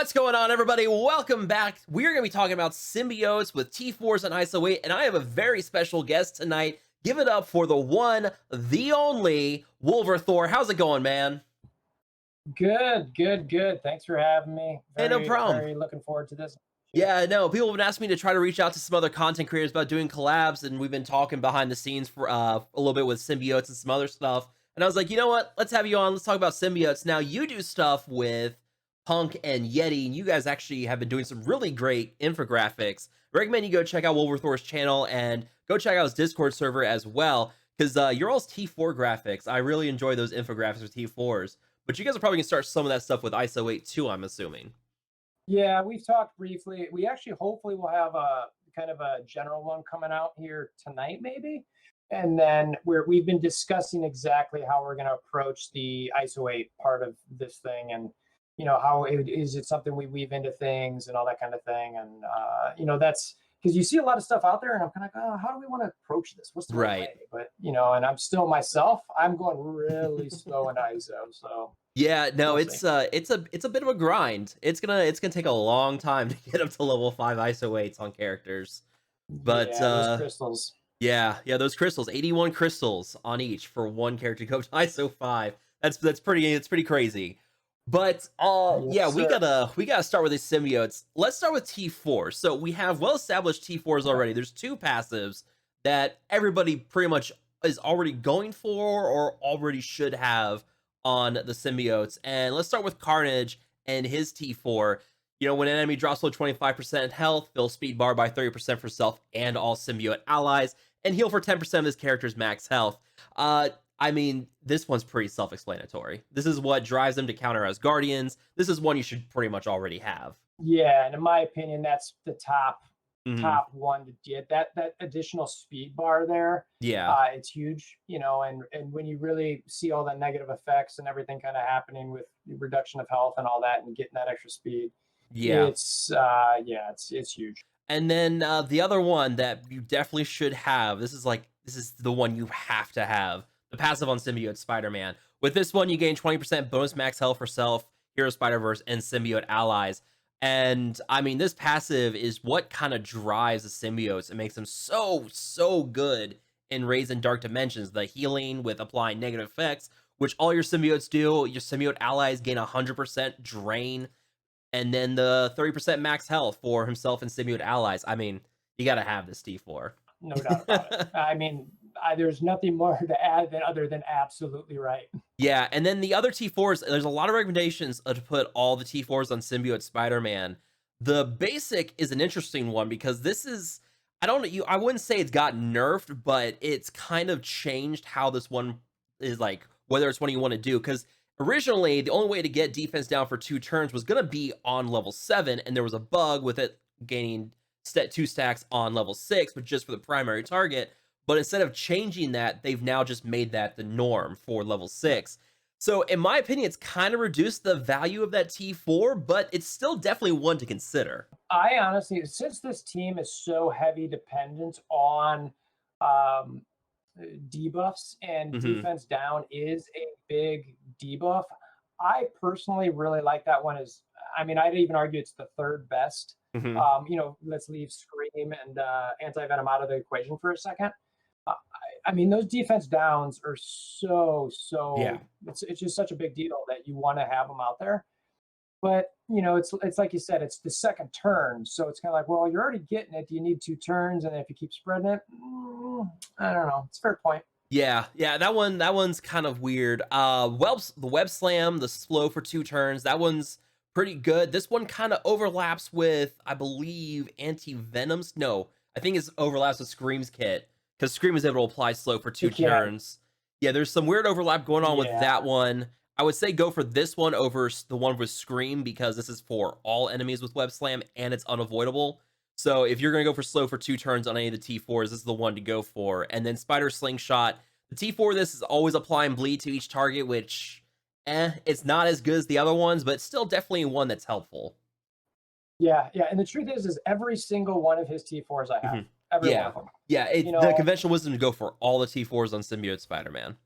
What's going on, everybody? Welcome back. We're going to be talking about Symbiotes with T4's and Iso-8, and I have a very special guest tonight. Give it up for the one, the only, Wolverthor. How's it going, man? Good. Thanks for having me. Hey, no problem. Very looking forward to this. Yeah, no, people have been asking me to try to reach out to some other content creators about doing collabs, and we've been talking behind the scenes for a little bit with Symbiotes and some other stuff. And I was like, you know what? Let's have you on. Let's talk about Symbiotes. Now, you do stuff with Punk and Yeti, and you guys actually have been doing some really great infographics. I recommend you go check out Wolverthor's channel and go check out his Discord server as well, because your all's T4 graphics, I really enjoy those infographics with T4s. But you guys are probably going to start some of that stuff with Iso-8 too, I'm assuming. Yeah, we've talked briefly. We actually hopefully will have a kind of a general one coming out here tonight, maybe. And then we've been discussing exactly how we're going to approach the Iso-8 part of this thing, and how is it something we weave into things and all that kind of thing. And that's because you see a lot of stuff out there, and I'm kind of like, oh, how do we want to approach this? What's the right way? But and I'm still myself. I'm going really slow in ISO, so. Yeah, no, it's a bit of a grind. It's gonna take a long time to get up to level 5 Iso-8s on characters. But yeah, those crystals. Yeah, those crystals, 81 crystals on each for one character to go to ISO 5. It's pretty crazy. But yeah, we gotta start with these symbiotes. Let's start with T4. So we have well-established T4s already. There's two passives that everybody pretty much is already going for or already should have on the symbiotes. And let's start with Carnage and his T4. When an enemy drops below 25% in health, fill speed bar by 30% for self and all symbiote allies, and heal for 10% of his character's max health. I mean, this one's pretty self-explanatory. This is what drives them to counter as guardians. This is one you should pretty much already have. Yeah, and in my opinion, that's the top one to get. That additional speed bar there. Yeah, it's huge. And when you really see all the negative effects and everything kind of happening with the reduction of health and all that, and getting that extra speed. Yeah, it's huge. And then the other one that you definitely should have. This is the one you have to have. The passive on Symbiote Spider-Man. With this one, you gain 20% bonus max health for self, Hero Spider-Verse, and symbiote allies. And I mean, this passive is what kind of drives the symbiotes and makes them so good in Rays and Dark Dimensions. The healing with applying negative effects, which all your symbiotes do. Your symbiote allies gain 100% drain, and then the 30% max health for himself and symbiote allies. I mean, you got to have this T4. No doubt about it. I mean, there's nothing more to add other than absolutely right. Yeah, and then the other T4s, there's a lot of recommendations to put all the T4s on Symbiote Spider-Man. The basic is an interesting one because this is, I wouldn't say it's gotten nerfed, but it's kind of changed how this one is, like, whether it's one you want to do. Because originally, the only way to get defense down for 2 turns was going to be on level 7, and there was a bug with it gaining 2 stacks on level 6, but just for the primary target. But instead of changing that, they've now just made that the norm for level 6. So in my opinion, it's kind of reduced the value of that T4, but it's still definitely one to consider. I honestly, since this team is so heavy dependent on debuffs, and defense down is a big debuff, I personally really like that one. I'd even argue it's the 3rd best. Let's leave Scream and Anti-Venom out of the equation for a second. I mean, those defense downs are so yeah. It's just such a big deal that you want to have them out there. But it's like you said, it's the 2nd turn, so it's kind of like, well, you're already getting it. Do you need 2 turns? And if you keep spreading it, I don't know. It's a fair point. Yeah, that one's kind of weird. The web slam, the slow for 2 turns, that one's pretty good. This one kind of overlaps with, I believe, Anti-Venom's. No, I think it overlaps with Scream's kit, because Scream is able to apply slow for 2 turns. Yeah, there's some weird overlap going on with that one. I would say go for this one over the one with Scream, because this is for all enemies with web slam and it's unavoidable. So if you're going to go for slow for 2 turns on any of the T4s, this is the one to go for. And then Spider Slingshot. The T4 this is always applying bleed to each target, which, it's not as good as the other ones, but it's still definitely one that's helpful. Yeah. And the truth is every single one of his T4s I have. Every one of them. Yeah, the conventional wisdom to go for all the T4s on Symbiote Spider-Man.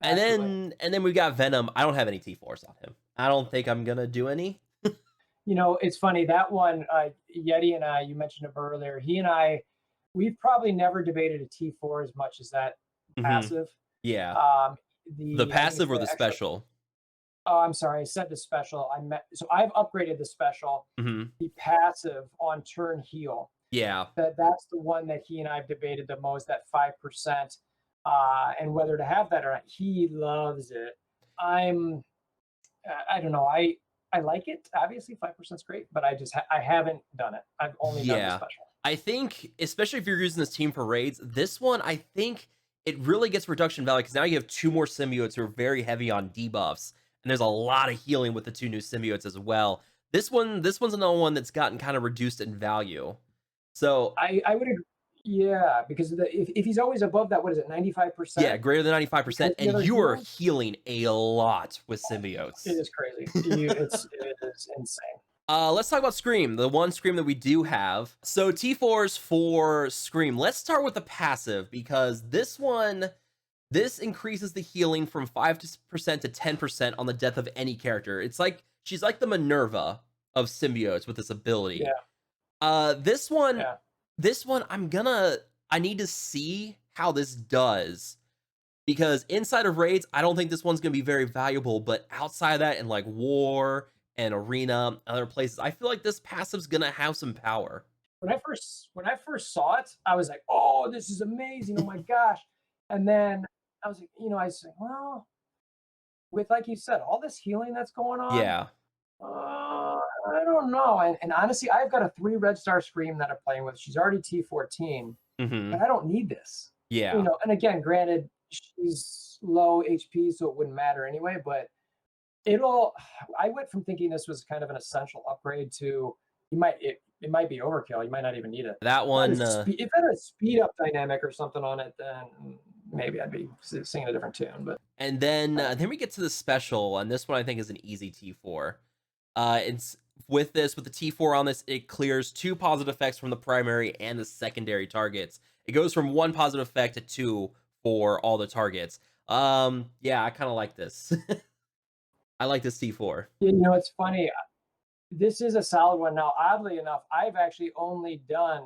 And then we got Venom. I don't have any T4s on him. I don't think I'm going to do any. You know, it's funny that one, Yeti and I, you mentioned him earlier. He and I, we've probably never debated a T4 as much as that Hmm. passive. Yeah. Um, The I think it's passive or the the extra. special? Oh, I'm sorry, I said the special. I meant so I've upgraded the special, Hmm. the passive on turn heal. Yeah. That's the one that he and I've debated the most. That 5%, and whether to have that or not. He loves it. I'm I don't know. I like it. Obviously, 5% is great, but I haven't done it. I've only done the Yeah. special. I think, especially if you're using this team for raids, this one, I think it really gets reduction value because now you have two more symbiotes who are very heavy on debuffs, and there's a lot of healing with the two new symbiotes as well. This one's another one that's gotten kind of reduced in value. So I would agree. Yeah, because if he's always above that, what is it, yeah, 95%? greater than Because 95%, the and other you are healing, healing a lot with it symbiotes. is crazy. It is insane. Let's talk about Scream, the one Scream that we do have. So T4's for Scream. Let's start with the passive because this increases the healing from 5% to 10% on the death of any character. It's like she's like the Minerva of symbiotes with this ability. Yeah, This one, yeah. I need to see how this does because inside of raids, I don't think this one's gonna be very valuable. But outside of that, in like war and arena, other places, I feel like this passive's gonna have some power. When I first saw it, I was like, "Oh, this is amazing! Oh my gosh!" And then I was like, I was like, "Well, with like you said, all this healing that's going on, Yeah. I don't know." And honestly, I've got a 3 red star Scream that I'm playing with. She's already T14, Hmm. but I don't need this. Yeah. And again, granted, she's low HP, so it wouldn't matter anyway. But it'll. I went from thinking this was kind of an essential upgrade to it might be overkill. You might not even need it. That If one. if it had a speed up dynamic or something on it, then maybe I'd be singing a different tune. But And then we get to the special, and this one I think is an easy T4. It's with the T4 on this, it clears 2 positive effects from the primary and the secondary targets. It goes from 1 positive effect to 2 for all the targets. Yeah, I kind of like this. I like this T4. it's funny. This is a solid one. Now, oddly enough, I've actually only done.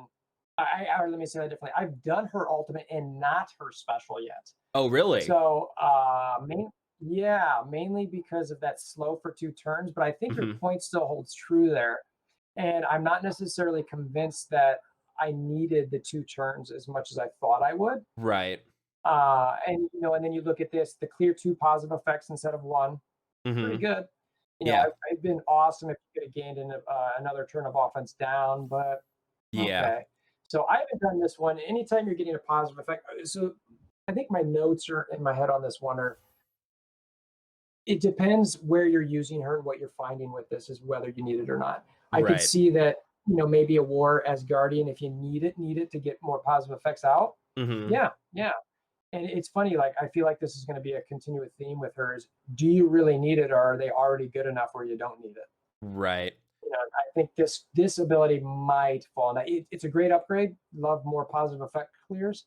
Or let me say that differently. I've done her ultimate and not her special yet. Oh, really? So, yeah, mainly because of that slow for 2 turns. But I think your Hmm. point still holds true there. And I'm not necessarily convinced that I needed the 2 turns as much as I thought I would. Right. And then you look at this, the clear 2 positive effects instead of one. Pretty Hmm. good. Yeah. I've been awesome if you could have gained another turn of offense down, but Yeah. okay. So I haven't done this one. Anytime you're getting a positive effect, so I think my notes are in my head on this one are it depends where you're using her and what you're finding with this is whether you need it or not. I could Right. see that, maybe a war as guardian, if you need it to get more positive effects out. Hmm. Yeah, yeah. And it's funny, like I feel like this is going to be a continuous theme with hers. Do you really need it, or are they already good enough where you don't need it? Right. I think this ability might fall. Now, it's a great upgrade. Love more positive effect clears.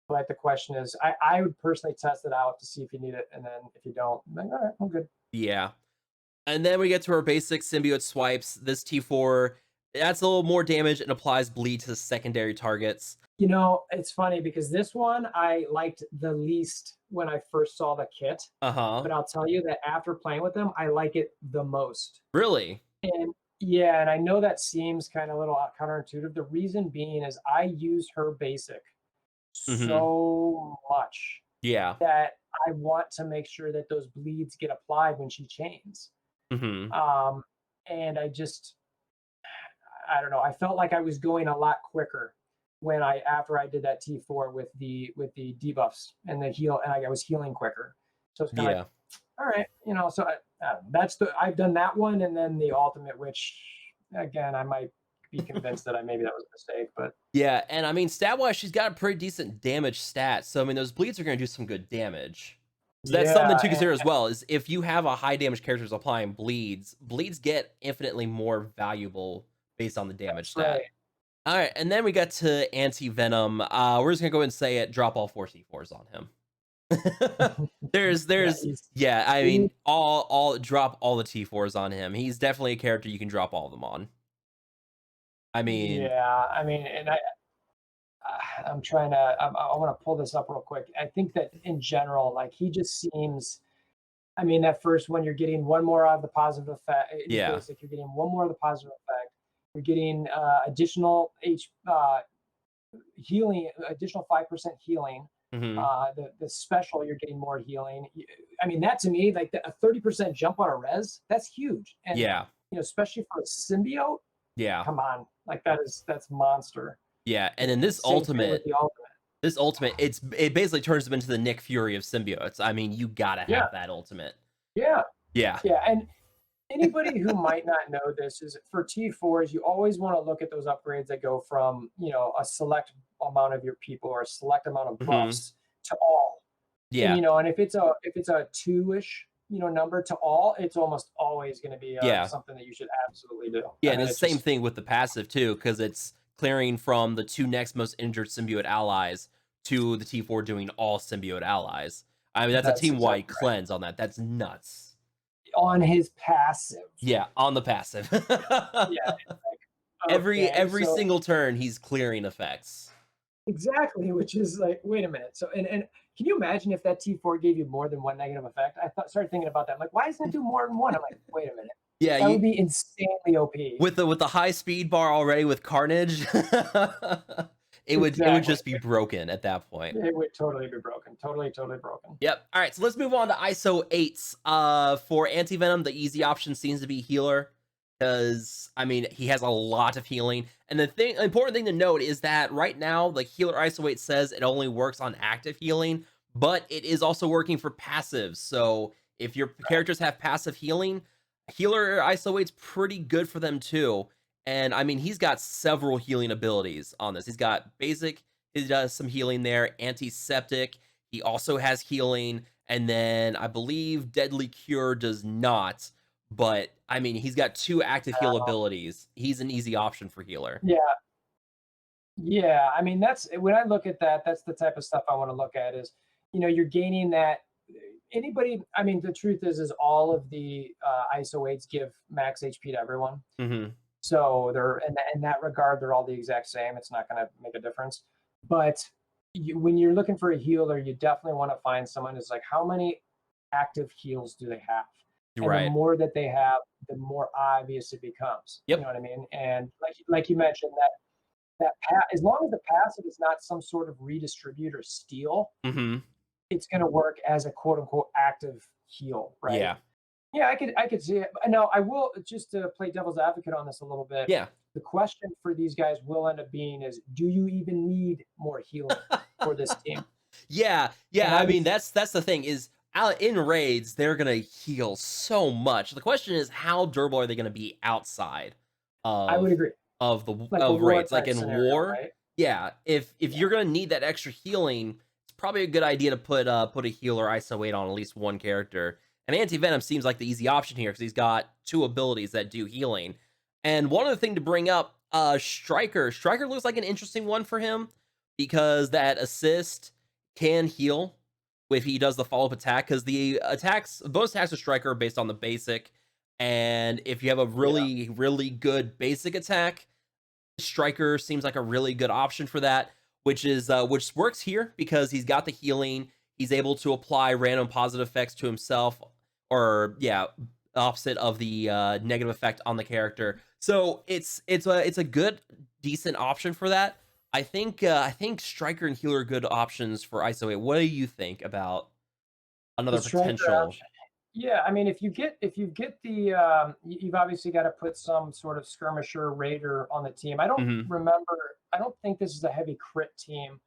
But the question is, I would personally test it out to see if you need it, and then if you don't, then all right, I'm good. Yeah. And then we get to our basic symbiote swipes. This T4 adds a little more damage and applies bleed to the secondary targets. It's funny because this one I liked the least when I first saw the kit, Uh-huh. but I'll tell you that after playing with them, I like it the most. Really? And yeah, and I know that seems kind of a little counterintuitive. The reason being is I use her basic Hmm. so much Yeah. that I want to make sure that those bleeds get applied when she chains. Hmm. Um, and I don't know. I felt like I was going a lot quicker when after I did that T4 with the debuffs and the heal, and I was healing quicker. So it's kind of like, Yeah. all right, So I've done that one, and then the ultimate, which again I might be convinced that maybe that was a mistake, but Yeah, and I mean, stat-wise, she's got a pretty decent damage stat. So I mean, those bleeds are going to do some good damage. So that's something yeah, to and consider as well. Is if you have a high damage characters applying bleeds, bleeds get infinitely more valuable based on the damage that's stat. right. All right, and then we got to Anti-Venom. We're just gonna go ahead and say it. Drop all 4 C4s on him. there's Yeah, there's yeah, I mean, all drop all the T4s on him. He's definitely a character you can drop all of them on. I mean, yeah, I mean, and I'm trying to. I want to pull this up real quick. I think that in general, like he just seems. I mean, that first one, you're getting one more out of the positive effect. In his yeah. basic, you're getting one more of the positive effect. You're getting additional healing, additional 5% healing. Mhm. The special, you're getting more healing. I mean, that to me, like a 30% jump on a res, that's huge. And Yeah. especially for a symbiote, Yeah. come on, like that's monster. Yeah, and And then this same thing with ultimate the ultimate. this ultimate, it basically turns him into the Nick Fury of symbiotes. I mean, you gotta Yeah, have that ultimate. yeah, Yeah. yeah. And anybody who might not know this is for T4s, you always want to look at those upgrades that go from, a select amount of your people or a select amount of Mhm. buffs to all. And Yeah. and if it's a two-ish, number to all, it's almost always going to be Yeah. something that you should absolutely do. Yeah, I and mean, the it's same just thing with the passive too, because it's clearing from the two next most injured symbiote allies to the T4 doing all symbiote allies. I mean, that's a that's team-wide exactly right. cleanse on that. That's nuts. On his passive. Yeah, on the passive. Yeah, okay. Every So single turn, he's clearing effects. exactly, which is like, wait a minute. So and can you imagine if that T4 gave you more than one negative effect? Started thinking about that. I'm like, why doesn't it do more than one? I'm like, wait a minute. Yeah, That you would be insanely OP. with the high speed bar already with Carnage, it would Exactly. just be broken at that point. It would totally be broken. Totally, totally broken. Yep. All right, so let's move on to Iso-8s. For Anti-Venom, the easy option seems to be healer because I mean he has a lot of healing. And the important thing to note is that right now, like healer Iso-8 says, it only works on active healing, but it is also working for passives. So if your Right. characters have passive healing, healer Iso-8's pretty good for them too. And I mean, he's got several healing abilities on this. He's got basic, he does some healing there, antiseptic. He also has healing, and then I believe Deadly Cure does not. But I mean, he's got two active heal abilities. He's an easy option for healer. Yeah. Yeah. I mean, that's when I look at that, that's the type of stuff I want to look at is, you're gaining that anybody, I mean, the truth is all of the ISO-8s give max HP to everyone. Hmm. So they're in that regard, they're all the exact same. It's not going to make a difference. But when you're looking for a healer, you definitely want to find someone who's like, how many active heals do they have? And the Right. more that they have, the more obvious it becomes. You know Yep. what I mean? And like you mentioned, as long as the passive is not some sort of redistribute or steal, Hmm. it's going to work as a quote unquote active heal, right? Yeah. Yeah, I could see it. Now, I will just to play devil's advocate on this a little bit. Yeah. The question for these guys will end up being is, do you even need more healing for this team? Yeah. And Yeah. I I would mean, that's the thing is out in raids, they're gonna heal so much. The question is, how durable are they gonna be outside I would of agree. Like a of war raids? Like type in scenario, war, right? yeah. If Yeah. you're gonna need that extra healing, it's probably a good idea to put a healer ISO-8 on at least one character. And Anti-Venom seems like the easy option here because he's got two abilities that do healing. And one other thing to bring up, Striker. Striker looks like an interesting one for him because that assist can heal if he does the follow-up attack, because the attacks, bonus attacks of Striker are based on the basic. And if you have a Yeah. really, really good basic attack, Striker seems like a really good option for that, which works here because he's got the healing. He's able to apply random positive effects to himself, or yeah, opposite of the negative effect on the character. So it's a good, decent option for that. I think Striker and healer are good options for ISO 8. What do you think about The another striker potential? option. Yeah, I mean, if you get the, you've obviously got to put some sort of skirmisher raider on the team. I don't Mhm. remember. I don't think this is a heavy crit team,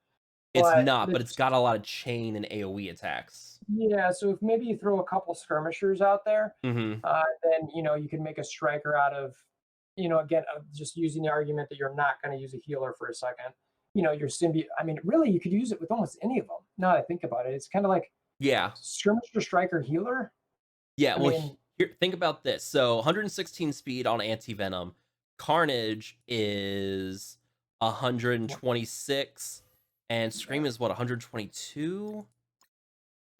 It's but not, but it's got a lot of chain and AoE attacks. yeah. So if maybe you throw a couple skirmishers out there, Mhm. then you can make a striker out of, again, just using the argument that you're not going to use a healer for a second. Your symbiote. I mean, really, you could use it with almost any of them. Now that I think about it, it's kind of like Yeah. skirmisher, striker, healer. Yeah, I well, mean, here, think about this. So 116 speed on Anti-Venom. Carnage is wh- 126, and Scream yeah. is what, 122?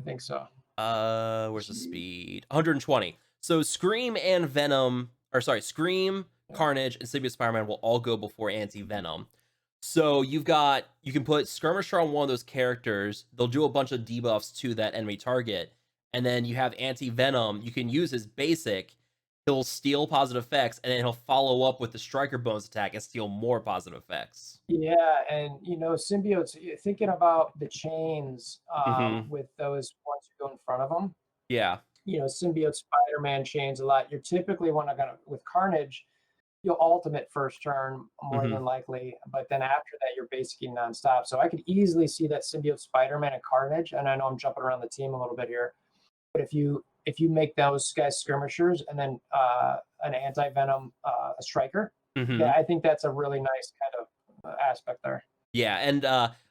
I think so. Where's the speed? 120. So Scream and Venom, or sorry, Scream, Carnage, and Symbiote Spider-Man will all go before Anti-Venom. So you can put Skirmisher on one of those characters. They'll do a bunch of debuffs to that enemy target. And then you have Anti-Venom. You can use his basic. He'll steal positive effects, and then he'll follow up with the Striker bonus attack and steal more positive effects. Yeah, and symbiotes. Thinking about the chains Mm-hmm. with those ones who go in front of them. Yeah. Symbiote Spider-Man chains a lot. You're typically with Carnage, you'll ultimate first turn more Mm-hmm. than likely, but then after that you're basically nonstop. So I could easily see that Symbiote Spider-Man and Carnage, and I know I'm jumping around the team a little bit here, but if you make those guys skirmishers and then an anti-venom a striker, Mm-hmm. yeah, I think that's a really nice kind of aspect there. Yeah, and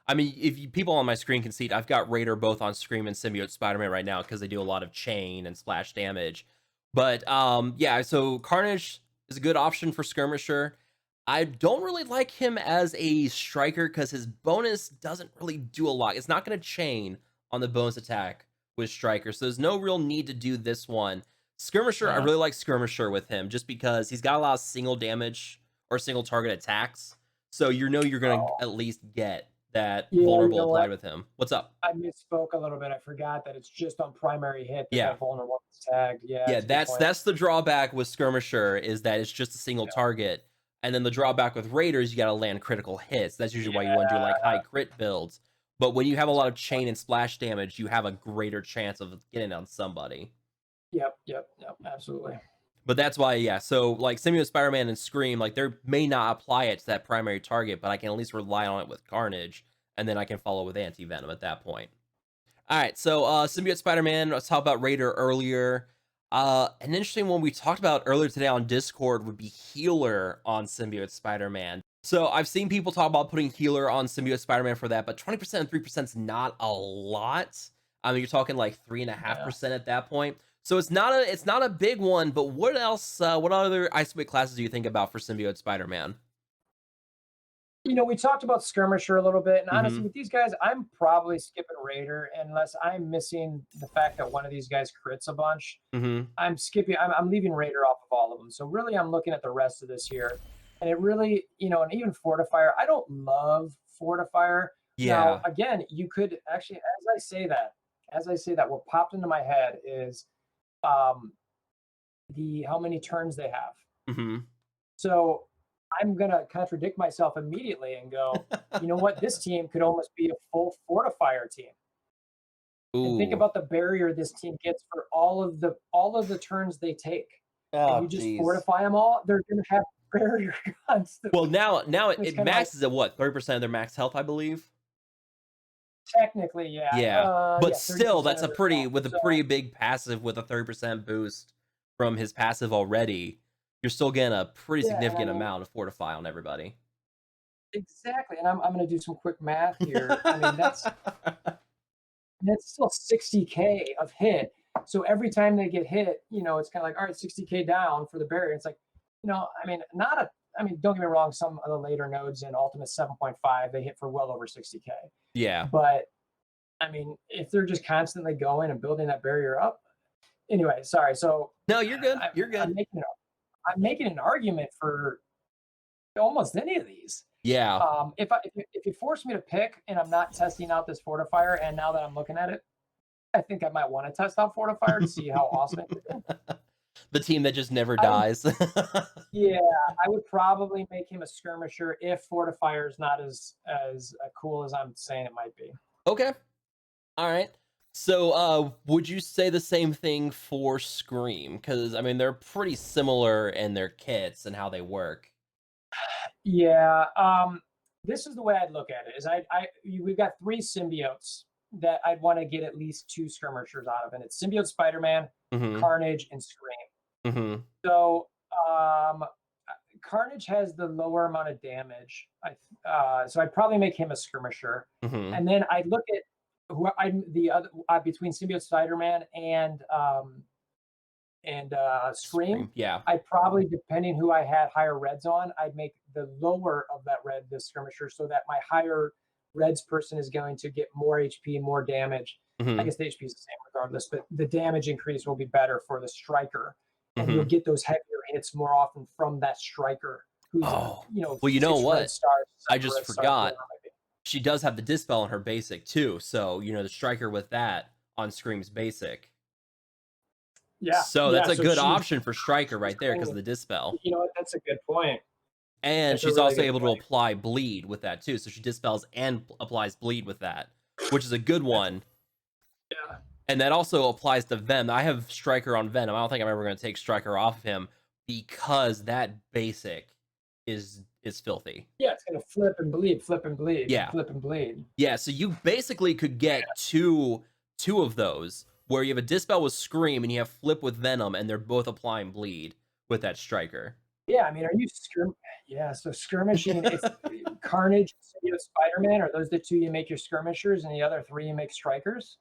I mean, people on my screen can see it, I've got Raider both on Scream and Symbiote Spider-Man right now because they do a lot of chain and splash damage. But yeah, so Carnage is a good option for Skirmisher. I don't really like him as a striker because his bonus doesn't really do a lot. It's not going to chain on the bonus attack with striker, so there's no real need to do this one. Skirmisher, I Yeah. really like Skirmisher with him just because he's got a lot of single damage or single target attacks. So you're going to Oh, at least get that yeah, vulnerable applied with him. What's up? I misspoke a little bit. I forgot that it's just on primary hit that Yeah. that vulnerable is tagged. Yeah, Yeah, that's a good point. that's the drawback with Skirmisher is that it's just a single target. And then the drawback with Raiders, you got to land critical hits. That's usually why you want to do like high crit builds. But when you have a lot of chain and splash damage, you have a greater chance of getting on somebody. Yep, absolutely. But that's why, yeah. So like Symbiote Spider-Man and Scream, like they may not apply it to that primary target, but I can at least rely on it with Carnage, and then I can follow with Anti-Venom at that point. All right, so Symbiote Spider-Man, let's talk about Raider earlier. An interesting one we talked about earlier today on Discord would be Healer on Symbiote Spider-Man. So I've seen people talk about putting Healer on Symbiote Spider-Man for that, but 20% and 3% is not a lot. I mean, you're talking like 3.5% at that point. So it's not a big one, but what else, what other Iso-8 classes do you think about for Symbiote Spider-Man? We talked about Skirmisher a little bit, and honestly, Mm-hmm. with these guys, I'm probably skipping Raider unless I'm missing the fact that one of these guys crits a bunch. Mm-hmm. I'm leaving Raider off of all of them. So really, I'm looking at the rest of this here, and it really, and even Fortifier. I don't love Fortifier. Now, Yeah. again, you could actually, as I say that, what popped into my head is um, the how many turns they have. Mm-hmm. So I'm gonna contradict myself immediately and go, you know what? This team could almost be a full Fortifier team. And think Ooh. about the barrier this team gets for all of the turns they take. And Oh, you just jeez. fortify them all, they're gonna have barrier Well, constantly. now It's it kind of like maxes at what, 30% of their max health, I believe. technically, yeah, Yeah, but yeah, still, 30% that's of a their pretty health. with a So pretty big passive with a 30% boost from his passive already. You're still getting a pretty yeah, and I significant mean amount of fortify on everybody. exactly. And I'm gonna do some quick math here. I mean, that's still 60K of hit. So every time they get hit, it's kind of like, all right, 60K down for the barrier. It's like, I mean, don't get me wrong, some of the later nodes in Ultimate 7.5, they hit for well over 60K. Yeah. But I mean, if they're just constantly going and building that barrier up, anyway, sorry. So No, you're good. I, You're I'm good. making an argument for almost any of these. Yeah. If you force me to pick and I'm not testing out this fortifier, and now that I'm looking at it, I think I might want to test out Fortifier to see how awesome it could be. The team that just never I would, dies. yeah, I would probably make him a skirmisher if Fortifier is not as cool as I'm saying it might be. Okay. All right. So, would you say the same thing for Scream? Because I mean, they're pretty similar in their kits and how they work. Yeah, this is the way I'd look at it. We've got three symbiotes that I'd want to get at least two skirmishers out of, and it's Symbiote Spider-Man, Mm-hmm. Carnage, and Scream. Mm-hmm. So, Carnage has the lower amount of damage. So I'd probably make him a skirmisher, Mm-hmm. and then I'd look at who I'm the other between Symbiote Spider-Man and Scream. Yeah. I'd probably, depending who I had higher reds on, I'd make the lower of that red the skirmisher, so that my higher Red's person is going to get more HP, more damage. I guess the HP is the same regardless, but the damage increase will be better for the striker, and you'll get those heavier hits more often from that striker who's Oh, you know, well, you know 6 red what? stars, I 7 just red stars, forgot. whatever it might be. She does have the dispel in her basic too, so you know the striker with that on Scream's basic. Yeah, So yeah. that's a So good option for striker she's right there because going of the dispel. You know what? That's a good point. And That's a she's really also good able to point. apply bleed with that too. So she dispels and applies bleed with that, which is a good one. Yeah. And that also applies to Venom. I have Striker on Venom. I don't think I'm ever going to take Striker off of him because that basic is filthy. Yeah, it's gonna flip and bleed, flip and bleed, Yeah. flip and bleed. Yeah, so you basically could get two of those where you have a dispel with Scream and you have flip with Venom, and they're both applying bleed with that Striker. Yeah, I mean, are you Yeah, so skirmishing. It's Carnage, Symbiote, Spider-Man. Are those the 2 you make your skirmishers, and the other 3 you make strikers?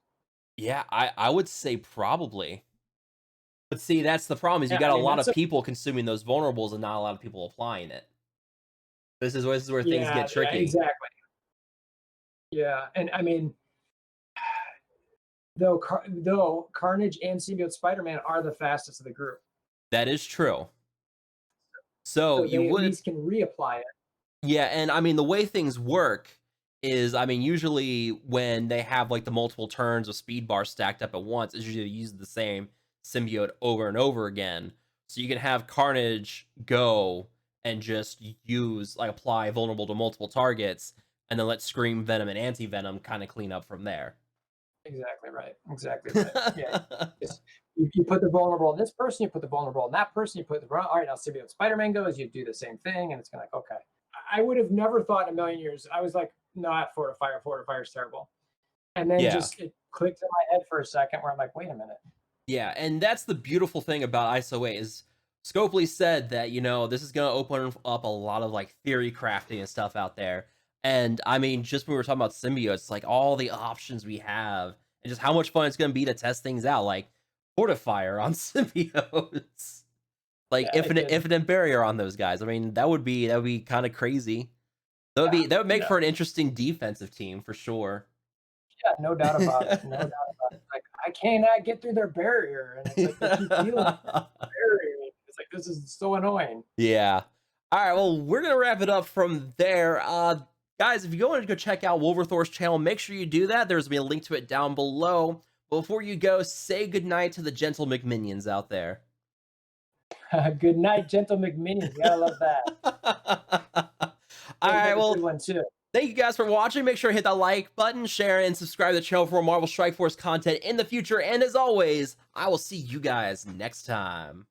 Yeah, I would say probably. But see, that's the problem is you Yeah, got I a mean, lot that's of people consuming those vulnerables and not a lot of people applying it. This is where things Yeah, get tricky. yeah, exactly. Yeah, and I mean, though Carnage and Symbiote Spider-Man are the fastest of the group, That is true. So so you they at would, least can reapply it. yeah, and I mean the way things work is, I mean, usually when they have like the multiple turns of speed bars stacked up at once, it's usually use the same symbiote over and over again. So you can have Carnage go and just use like apply vulnerable to multiple targets, and then let Scream, Venom, and Anti-Venom kind of clean up from there. Exactly right. Exactly right. Yeah. You put the vulnerable in this person, you put the vulnerable in that person, you put the all right, now Symbiote Spider-Man goes, you do the same thing, and it's kind of like, okay. I would have never thought in a million years. I was like, not Fortifier. Fortifier is terrible. And then Yeah. just it clicked in my head for a second where I'm like, wait a minute. Yeah, and that's the beautiful thing about Iso-8 is Scopely said that, you know, this is going to open up a lot of like theory crafting and stuff out there. And I mean, just when we were talking about symbiotes, like all the options we have and just how much fun it's going to be to test things out, like Fortifier on symbiotes, like Yeah, infinite barrier on those guys. I mean, that would be kind of crazy. That would make for an interesting defensive team for sure. Yeah, no doubt about it. No doubt about it. Like, I cannot get through their barrier, and it's like they keep healing the barrier. It's like, this is so annoying. Yeah. All right, well, we're gonna wrap it up from there. Guys, if you want to go check out Wolverthor's channel, make sure you do that. There's gonna be a link to it down below. But before you go, say goodnight to the gentle McMinions out there. Good night, gentle McMinions. You gotta love that. All right, well, good one too. Thank you guys for watching. Make sure to hit that like button, share, and subscribe to the channel for more Marvel Strike Force content in the future. And as always, I will see you guys next time.